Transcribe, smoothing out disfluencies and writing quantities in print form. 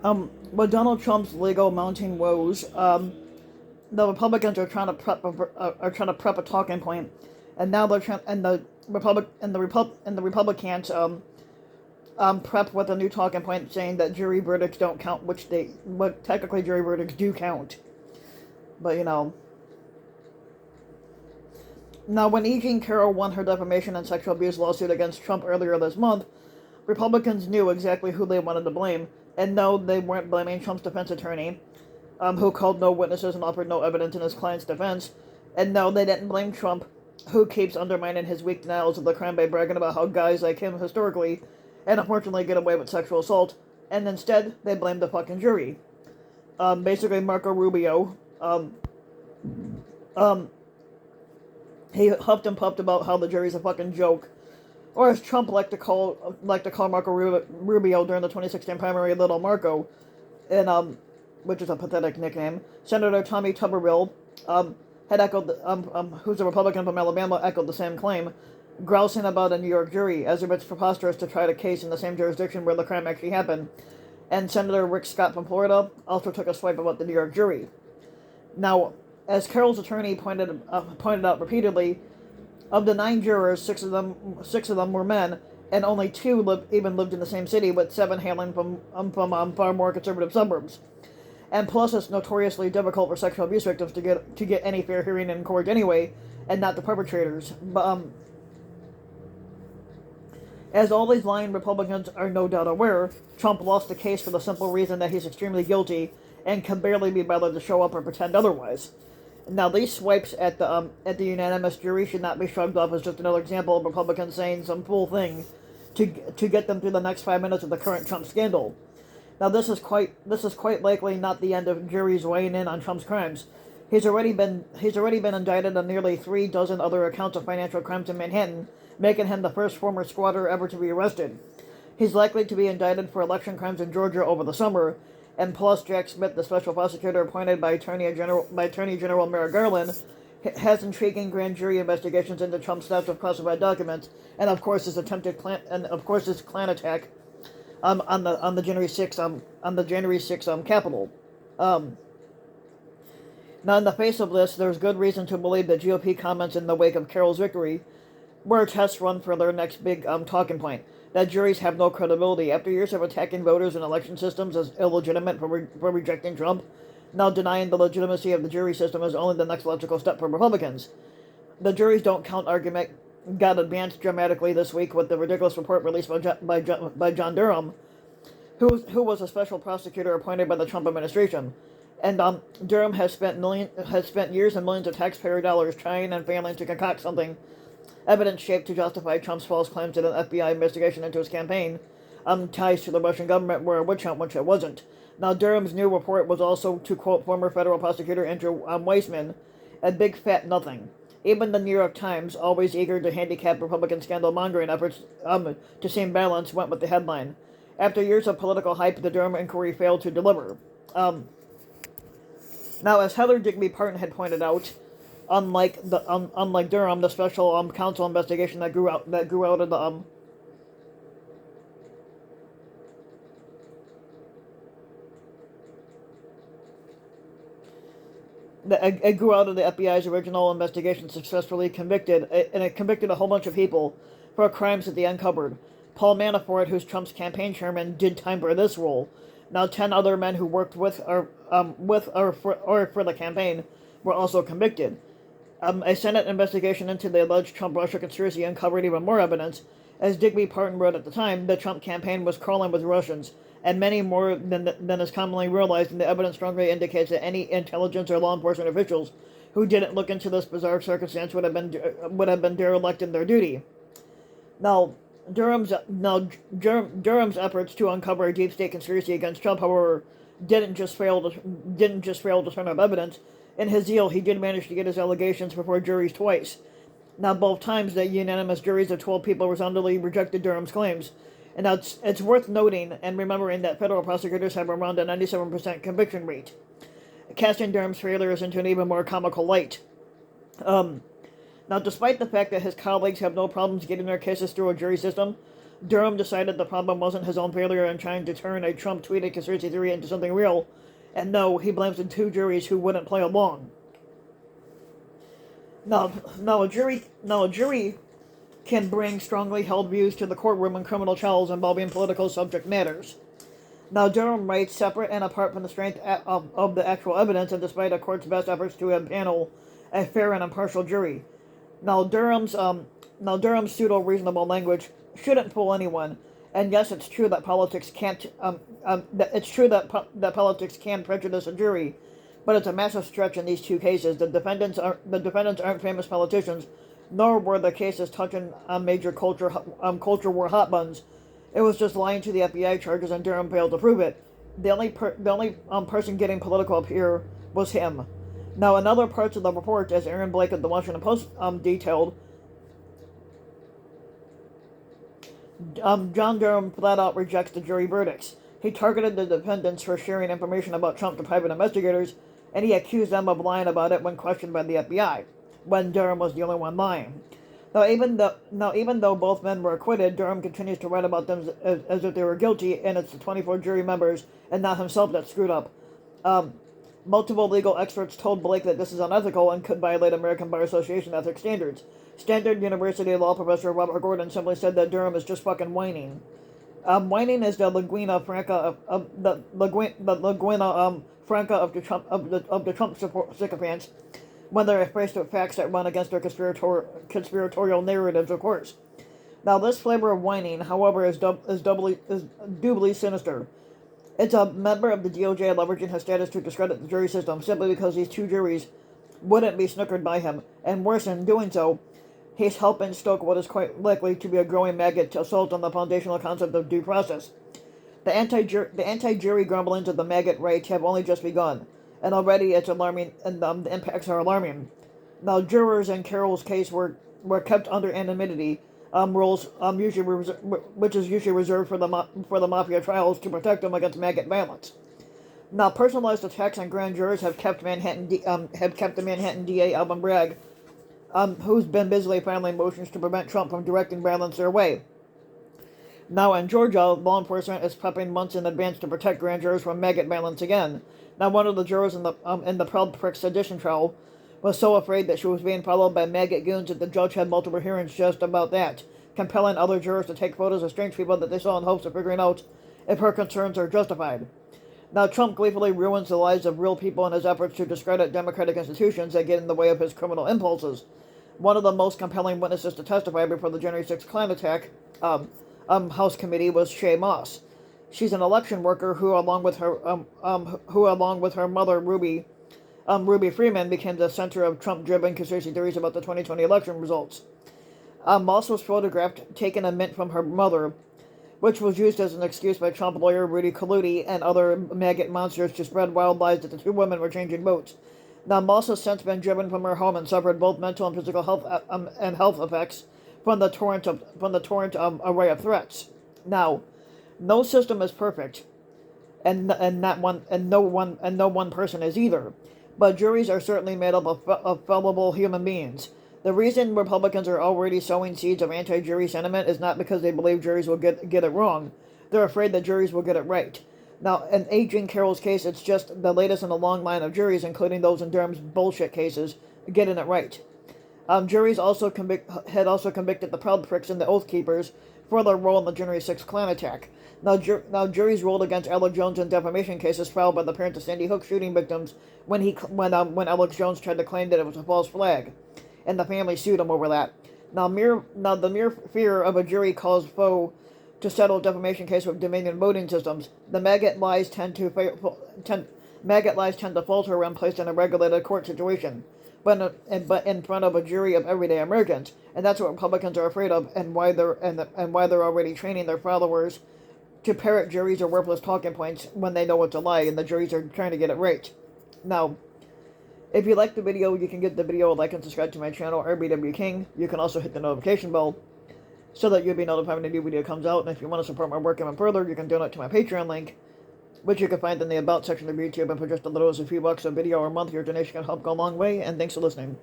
With Donald Trump's legal mounting woes, the Republicans are trying to prep a talking point, and now they're trying and the Republicans prep with a new talking point saying that jury verdicts don't count, but technically jury verdicts do count. But now when E. Jean Carroll won her defamation and sexual abuse lawsuit against Trump earlier this month, Republicans knew exactly who they wanted to blame, and no, they weren't blaming Trump's defense attorney, who called no witnesses and offered no evidence in his client's defense, and no, they didn't blame Trump, who keeps undermining his weak denials of the crime by bragging about how guys like him historically and unfortunately get away with sexual assault, and instead they blamed the fucking jury. Basically, Marco Rubio, he huffed and puffed about how the jury's a fucking joke, or as Trump liked to call Marco Rubio during the 2016 primary, Little Marco, and which is a pathetic nickname. Senator Tommy Tuberville, had echoed, who's a Republican from Alabama, echoed the same claim, grousing about a New York jury, as if it's preposterous to try a case in the same jurisdiction where the crime actually happened. And Senator Rick Scott from Florida also took a swipe about the New York jury. Now, as Carroll's attorney pointed out repeatedly, of the 9 jurors, six of them were men, and only 2 lived in the same city, with 7 hailing from far more conservative suburbs. And plus, it's notoriously difficult for sexual abuse victims to get any fair hearing in court anyway, and not the perpetrators. But as all these lying Republicans are no doubt aware, Trump lost the case for the simple reason that he's extremely guilty and can barely be bothered to show up or pretend otherwise. Now, these swipes at the unanimous jury should not be shrugged off as just another example of Republicans saying some fool thing to get them through the next 5 minutes of the current Trump scandal. Now, this is quite likely not the end of juries weighing in on Trump's crimes. He's already been indicted on nearly 3 dozen other accounts of financial crimes in Manhattan, making him the first former squatter ever to be arrested. He's likely to be indicted for election crimes in Georgia over the summer, and plus Jack Smith, the special prosecutor appointed by Attorney General Merrick Garland, has intriguing grand jury investigations into Trump's theft of classified documents, and of course his Klan attack on the January 6th Capitol. Now, in the face of this, there's good reason to believe that GOP comments in the wake of Carroll's victory were a test run for their next big talking point, that juries have no credibility. After years of attacking voters and election systems as illegitimate for rejecting Trump, now denying the legitimacy of the jury system is only the next logical step for Republicans. The juries don't count argument got advanced dramatically this week with the ridiculous report released by John Durham, who was a special prosecutor appointed by the Trump administration. And Durham has spent years and millions of taxpayer dollars trying and failing to concoct something evidence-shaped to justify Trump's false claims that an FBI investigation into his campaign ties to the Russian government were a witch hunt, which it wasn't. Now, Durham's new report was also, to quote former federal prosecutor Andrew Weissman, a big fat nothing. Even the New York Times, always eager to handicap Republican scandal-mongering efforts to seem balanced, went with the headline. After years of political hype, the Durham inquiry failed to deliver. Now, as Heather Digby Parton had pointed out, unlike Durham, the special counsel investigation that grew out of it grew out of the FBI's original investigation, successfully convicted, and it convicted a whole bunch of people for crimes that they uncovered. Paul Manafort, who's Trump's campaign chairman, did time for this role. Now, 10 other men who worked with or for the campaign were also convicted. A Senate investigation into the alleged Trump-Russia conspiracy uncovered even more evidence. As Digby Parton wrote at the time, the Trump campaign was crawling with Russians, and many more than is commonly realized, and the evidence strongly indicates that any intelligence or law enforcement officials who didn't look into this bizarre circumstance would have been derelict in their duty. Now, Durham's efforts to uncover a deep state conspiracy against Trump, however, didn't just fail to turn up evidence. In his zeal, he did manage to get his allegations before juries twice. Now, both times, the unanimous juries of 12 people resoundingly rejected Durham's claims. And now it's worth noting and remembering that federal prosecutors have around a 97% conviction rate, casting Durham's failures into an even more comical light. Now, despite the fact that his colleagues have no problems getting their cases through a jury system, Durham decided the problem wasn't his own failure in trying to turn a Trump-tweeted conspiracy theory into something real, and no, he blames the two juries who wouldn't play along. Now a jury can bring strongly held views to the courtroom in criminal trials involving political subject matters. Now, Durham writes, separate and apart from the strength of the actual evidence, and despite a court's best efforts to impanel a fair and impartial jury. Now, Durham's pseudo-reasonable language shouldn't fool anyone. And yes, it's true that politics can't. That politics can prejudice a jury, but it's a massive stretch in these two cases. The defendants aren't famous politicians, nor were the cases touching on major culture war hot buns. It was just lying to the FBI charges, and Durham failed to prove it. The only person getting political up here was him. Now, in other parts of the report, as Aaron Blake of the Washington Post detailed, John Durham flat out rejects the jury verdicts. He targeted the defendants for sharing information about Trump to private investigators, and he accused them of lying about it when questioned by the FBI, when Durham was the only one lying. Now, even though both men were acquitted, Durham continues to write about them as if they were guilty, and it's the 24 jury members and not himself that screwed up. Multiple legal experts told Blake that this is unethical and could violate American Bar Association ethics standards. Stanford University law professor Robert Gordon simply said that Durham is just fucking whining. Whining is the lingua franca of the Trump sycophants when they're faced with facts that run against their conspiratorial narratives, of course. Now, this flavor of whining, however, is doubly sinister. It's a member of the DOJ leveraging his status to discredit the jury system simply because these two juries wouldn't be snookered by him, and worse, in doing so, he's helping stoke what is quite likely to be a growing maggot assault on the foundational concept of due process. The anti-jury grumblings of the maggot right have only just begun, and already it's alarming, and the impacts are alarming. Now, jurors in Carroll's case were kept under anonymity rules, which is usually reserved for the mafia trials to protect them against maggot violence. Now, personalized attacks on grand jurors have kept the Manhattan DA Alvin Bragg, who's been busily filing motions to prevent Trump from directing violence their way. Now, in Georgia, law enforcement is prepping months in advance to protect grand jurors from maggot violence again. Now, one of the jurors in the Proud Prick sedition trial was so afraid that she was being followed by maggot goons that the judge had multiple hearings just about that, compelling other jurors to take photos of strange people that they saw in hopes of figuring out if her concerns are justified. Now, Trump gleefully ruins the lives of real people in his efforts to discredit democratic institutions that get in the way of his criminal impulses. One of the most compelling witnesses to testify before the January 6th Klan attack House committee was Shaye Moss. She's an election worker who, along with her mother Ruby Freeman, became the center of Trump-driven conspiracy theories about the 2020 election results. Moss was photographed taking a mint from her mother, which was used as an excuse by Trump lawyer Rudy Giuliani and other maggot monsters to spread wild lies that the two women were changing votes. Now, Moss has since been driven from her home and suffered both mental and physical health effects from the torrent array of threats. Now, no system is perfect, and no one person is either. But juries are certainly made up of fallible human beings. The reason Republicans are already sowing seeds of anti-jury sentiment is not because they believe juries will get it wrong. They're afraid that juries will get it right. Now, in A.J. Carroll's case, it's just the latest in a long line of juries, including those in Durham's bullshit cases, getting it right. Juries had also convicted the Proud Pricks and the Oath Keepers for their role in the January 6th Klan attack. Now, juries ruled against Alex Jones in defamation cases filed by the parents of Sandy Hook shooting victims when Alex Jones tried to claim that it was a false flag, and the family sued him over that. Now, the mere fear of a jury calls foe to settle a defamation case with Dominion voting systems. The maggot lies tend to falter when placed in a regulated court situation, but in front of a jury of everyday Americans, and that's what Republicans are afraid of, and why they're already training their followers to parrot juries or worthless talking points when they know it's a lie, and the juries are trying to get it right. Now, if you like the video, you can give the video a like and subscribe to my channel, RBW King. You can also hit the notification bell so that you'll be notified when a new video comes out. And if you want to support my work even further, you can donate to my Patreon link, which you can find in the About section of YouTube. And for just a little as a few bucks a video or a month, your donation can help go a long way. And thanks for listening.